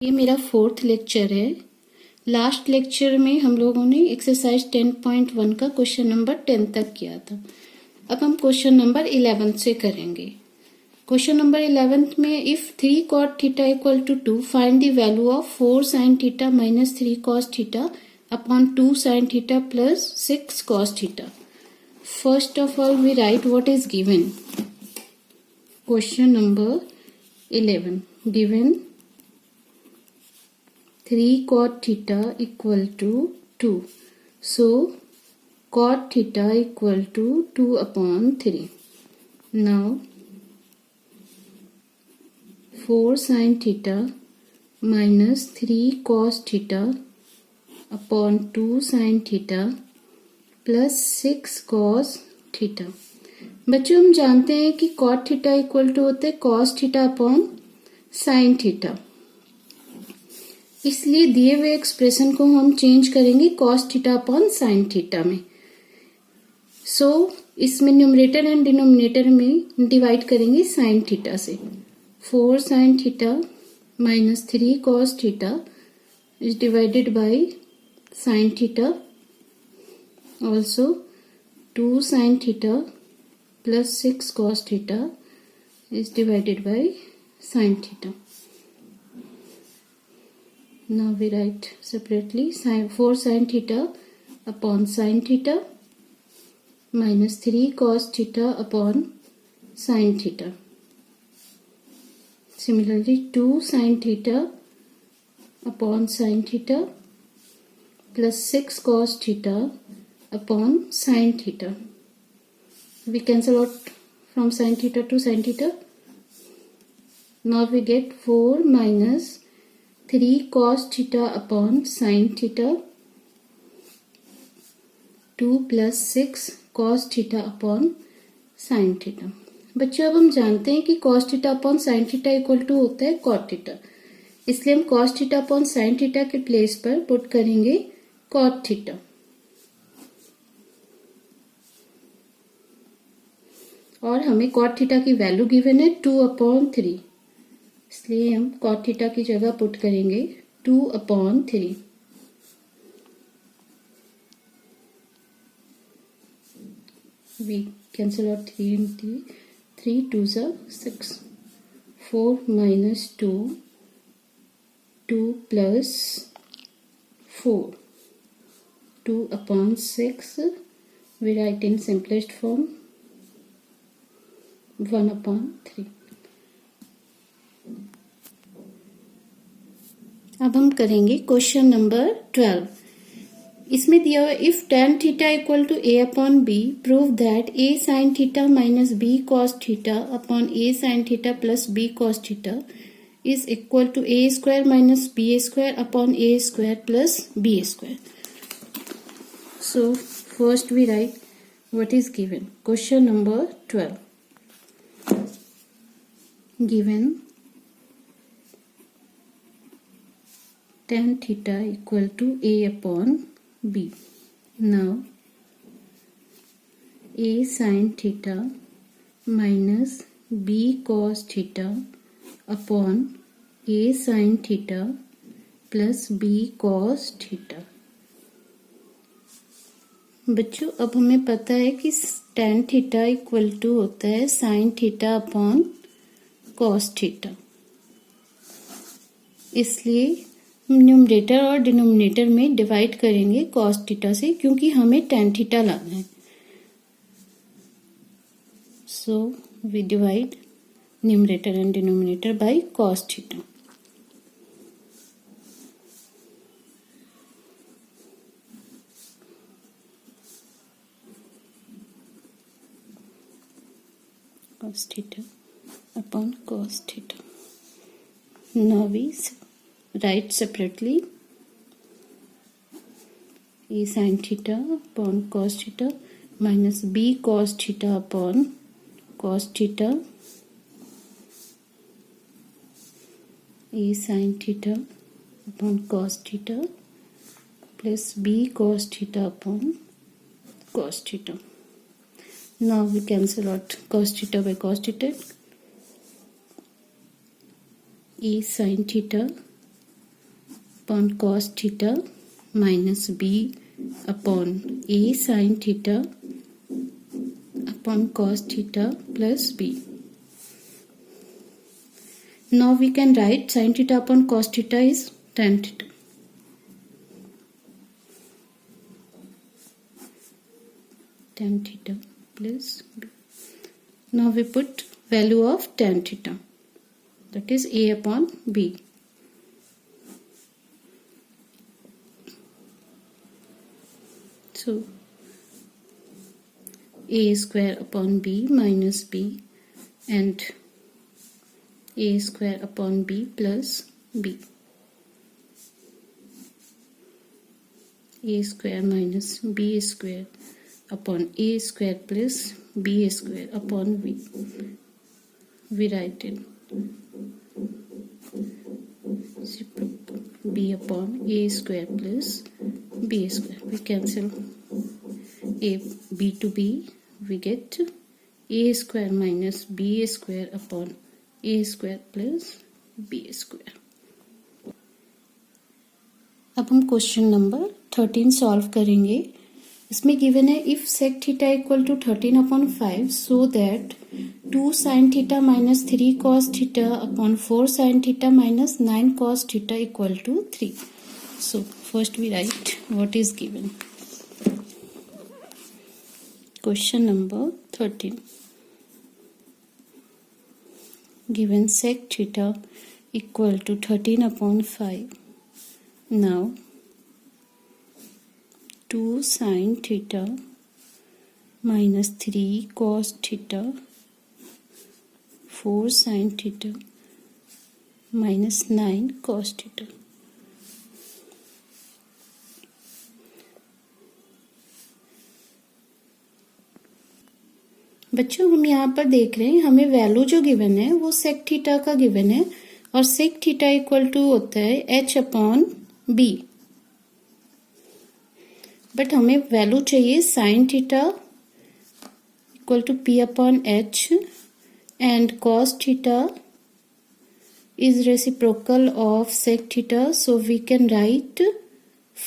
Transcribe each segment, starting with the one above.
ये मेरा 4th lecture है। लास्ट लेक्चर में हम लोगों ने एक्सरसाइज 10.1 का क्वेश्चन नंबर 10 तक किया था। अब हम क्वेश्चन नंबर 11 से करेंगे। क्वेश्चन नंबर 11 में if 3 cot theta equal to 2 find the value of 4 sin theta minus 3 cos theta upon 2 sin theta plus 6 cos theta. First of all we write what is given. Question number 11 given 3 cot theta equal to 2. So, cot theta equal to 2 upon 3. Now, 4 sin theta minus 3 cos theta upon 2 sin theta plus 6 cos theta. बच्चों हम जानते हैं कि cot theta equal to होते हैं cos theta upon sin theta। इसलिए दिए हुए एक्सप्रेशन को हम चेंज करेंगे cos theta upon sin theta में। सो इसमें न्यूमरेटर एंड डिनोमिनेटर में डिवाइड करेंगे sin थीटा से। 4 sin theta minus 3 cos theta is divided by sin theta. Also 2 sin theta plus 6 cos theta is divided by sin theta. Now we write separately 4 sin theta upon sin theta minus 3 cos theta upon sin theta. Similarly 2 sin theta upon sin theta plus 6 cos theta upon sin theta. We cancel out from sin theta to sin theta. Now we get 4 minus 3 cos theta upon sin theta 2 plus 6 cos theta upon sin theta। बच्चों अब हम जानते हैं कि cos theta upon sin theta equal to होता है cot theta, इसलिए हम cos theta upon sin theta के प्लेस पर पुट करेंगे cot theta। और हमें cot theta की वैल्यू गिवन है 2/3, इसलिए हम cot थीटा की जगह पुट करेंगे 2/3। We cancel out 3 into 3 2s are 6। 4 minus 2 2 plus 4 2/6 we write in simplest form 1/3। अब हम करेंगे क्वेश्चन नंबर 12। इसमें दिया हुआ if tan theta equal to a upon B prove that a sin theta minus b cos theta upon a sin theta plus b cos theta is equal to a square minus b square upon a square plus b square. So first we write what is given. Question number 12 given tan theta equal to a upon b. Now a sin theta minus b cos theta upon a sin theta plus b cos theta। बच्चों अब हमें पता है कि tan theta equal to होता है sin theta upon cos theta, इसलिए numerator और डिनोमिनेटर में डिवाइड करेंगे cos थीटा से, क्योंकि हमें tan थीटा लाना है। So we divide numerator and denominator by cos theta. cos theta upon cos theta। Now we write separately a sin theta upon cos theta minus b cos theta upon cos theta a sin theta upon cos theta plus b cos theta upon cos theta। Now we cancel out cos theta by cos theta। a sin theta upon cos theta minus b upon a sin theta upon cos theta plus b. Now we can write sin theta upon cos theta is tan theta. Tan theta plus b. Now we put value of tan theta, that is a upon b. So a square upon b minus b and a square upon b plus b. A square minus b square upon a square plus b square upon b. We write it b upon a square plus b square. We cancel a b to b. We get a square minus b square upon a square plus b square. अब हम question number 13 solve करेंगे. इसमें given है if sec theta equal to 13/5 so that 2 sin theta minus 3 cos theta upon 4 sin theta minus 9 cos theta equal to 3. So first we write what is given. Question number 13. Given sec theta equal to 13/5. Now 2 sin theta minus 3 cos theta 4 sin theta minus 9 cos theta. बच्चों हम यहाँ पर देख रहे हैं हमें value जो given है वो सेक थीटा का गिवन है और सेक थीटा इक्वल टू होता है h अपॉन b. बट हमें वैल्यू चाहिए sine theta equal to p upon h and cos थीटा is reciprocal of sec theta, so we can write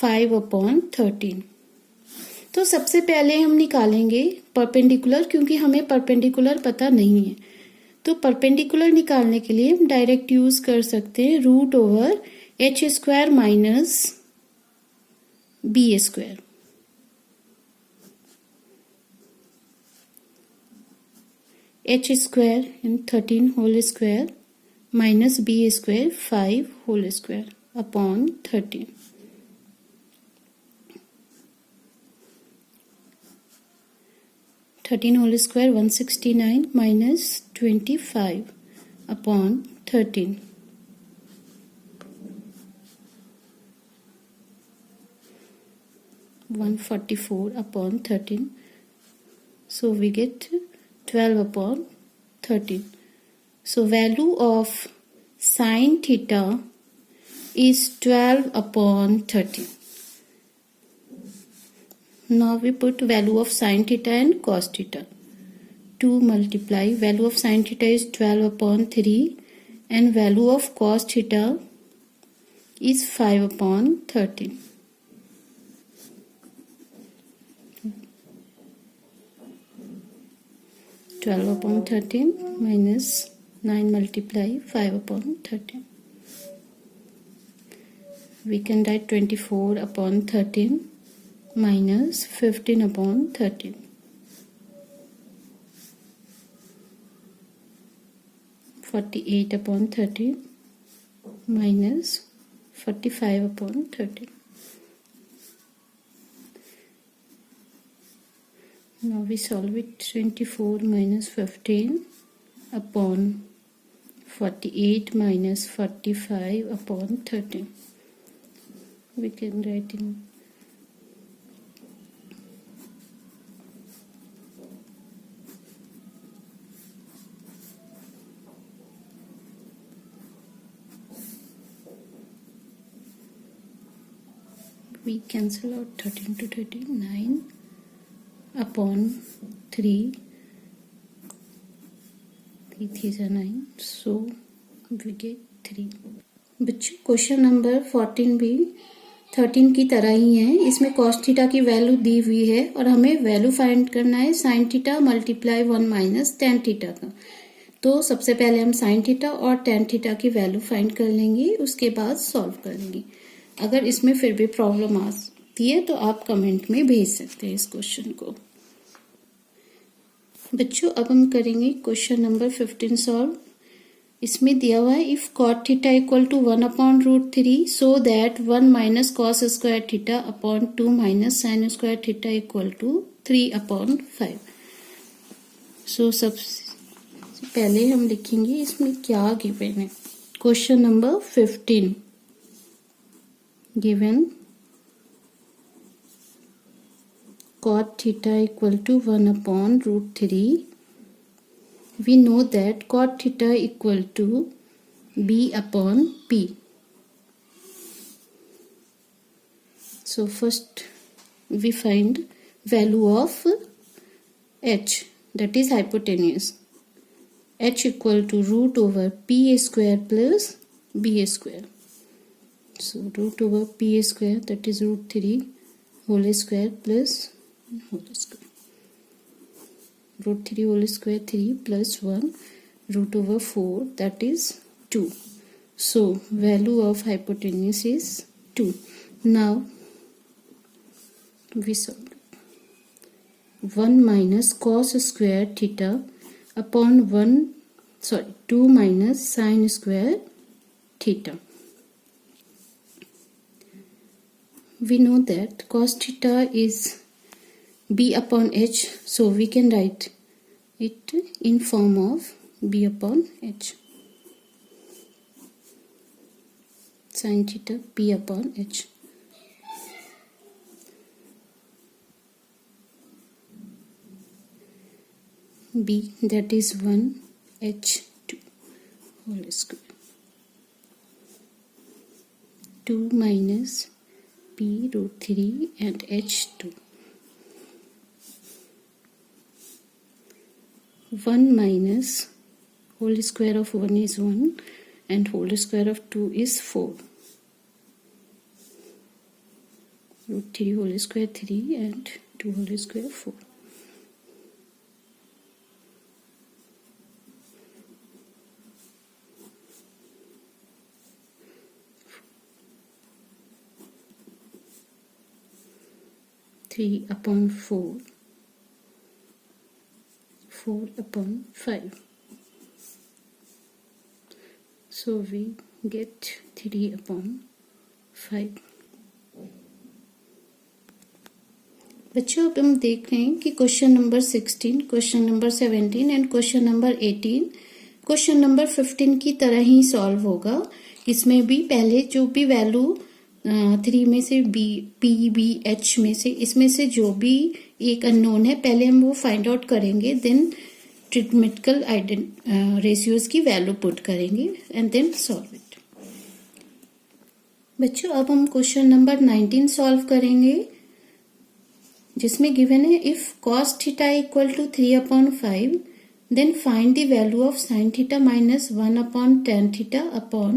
5/13. तो सबसे पहले हम निकालेंगे परपेंडिकुलर, क्योंकि हमें परपेंडिकुलर पता नहीं है. तो परपेंडिकुलर निकालने के लिए हम डायरेक्ट यूज कर सकते हैं root over h square minus b square. h square in 13 whole square minus b square 5 whole square upon 13. 13 whole square 169 minus 25 upon 13. 144 upon 13. So we get 12/13. So value of sin theta is 12/13. Now we put value of sin theta and cos theta. 2 multiply value of sin theta is 12/3 and value of cos theta is 5/13. Twelve upon 13 minus 9 multiply 5/13. We can write 24/13 minus 15/13. 48/13 minus 45/13. Now we solve it. 24 minus 15 upon 48 minus 45/13. We can write in we cancel out 13 to 13, 9 upon 3, 3 3 is 9, so we get 3. बच्चों question number 14 भी 13 की तरह ही है। इसमें cos theta की value दी हुई है और हमें वैल्यू फाइंड करना है sine theta multiply 1 minus tan theta का। तो सबसे पहले हम साइन थीटा और टेन थीटा की वैल्यू फाइंड कर लेंगे, उसके बाद सॉल्व कर लेंगे। अगर इसमें फिर भी प्रॉब्लम आती है तो आप कमेंट में भेज सकते हैं इस क्वेश्चन को। बच्चों अब हम करेंगे क्वेश्चन नंबर 15 सॉल्व। इसमें दिया हुआ है if cot theta equal to 1/√3 so that 1 minus cos square theta upon 2 minus sine square theta equal to 3/5। So सबसे पहले हम लिखेंगे इसमें क्या गिवन है। Question number 15 given cot theta equal to 1/√3. We know that cot theta equal to b upon p. So first we find value of h, that is hypotenuse. H equal to root over p square plus b square. So root over p square, that is √3 whole square plus whole square. √3 whole square 3 plus 1 root over 4, that is 2. So value of hypotenuse is 2. Now we solve 1 minus cos square theta upon 2 minus sin square theta. We know that cos theta is b upon h, so we can write it in form of b upon h. Sin theta b upon h. b, that is 1 h2 whole square. 2 minus p √3 and h2. 1 minus whole square of 1 is 1 and whole square of 2 is 4. √3 whole square 3 and 2 whole square 4. Three upon 4/5. So we get 3/5. बच्चों अब हम देख रहे हैं कि question number 16, question number 17 and question number 18 question number 15 की तरह ही solve होगा। इसमें भी पहले जो भी वैल्यू 3 में से p/b/h में से इसमें से जो भी एक अननोन है पहले हम वो फाइंड आउट करेंगे, देन ट्रिग्मेटिकल रेशियोज की वैल्यू पुट करेंगे एंड देन सॉल्व इट। बच्चों अब हम क्वेश्चन नंबर 19 सॉल्व करेंगे जिसमें गिवन है if cos theta equal to 3/5 then find the value of sin theta minus 1/tan theta upon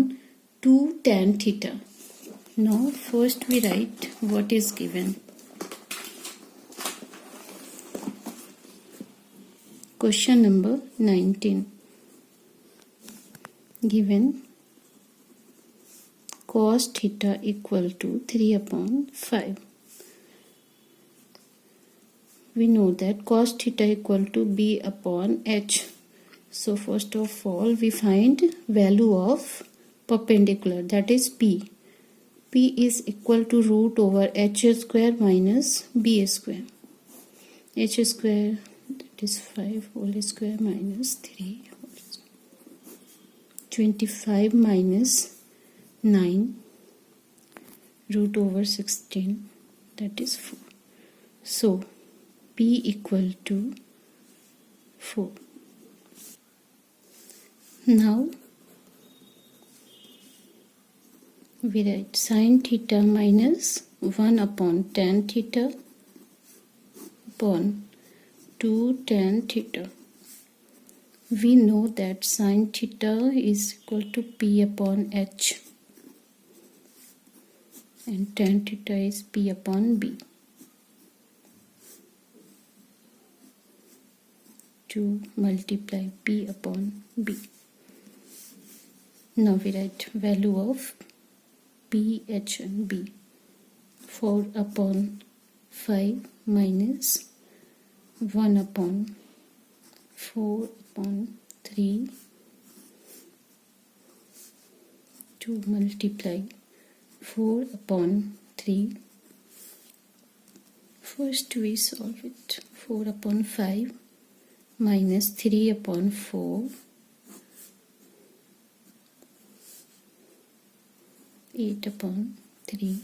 2 tan theta. Now first we write what is given. Question number 19 given cos theta equal to 3/5. We know that cos theta equal to b upon h. So first of all we find value of perpendicular, that is p. p is equal to root over h square minus b square. h square, that is 5 whole square minus 3 whole square. 25 minus 9 root over 16, that is 4. So p equal to 4. Now we write sin theta minus 1/tan theta upon 2 tan theta. We know that sin theta is equal to p upon h. and tan theta is P upon B. To multiply P upon B. Now we write value of P, H and B. 4 upon 5 minus 1 upon 4 upon 3 to multiply 4 upon 3. First we solve it. 4 upon 5 minus 3 upon 4, 8 upon 3,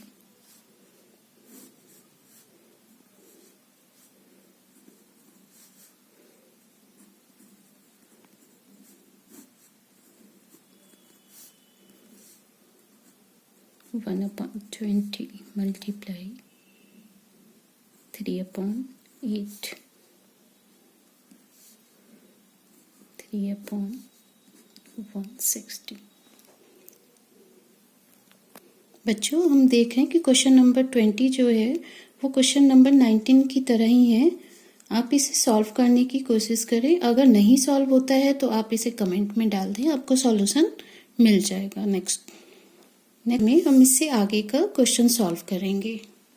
(1 upon 20) multiply 3 upon 8, 3 upon 160। बच्चों हम देख रहे हैं कि question number 20 जो है वो question number 19 की तरह ही है। आप इसे सॉल्व करने की कोशिश करें। अगर नहीं सॉल्व होता है तो आप इसे कमेंट में डाल दें, आपको सॉल्यूशन मिल जाएगा। नेक्स्ट में हम इससे आगे का क्वेश्चन सॉल्व करेंगे।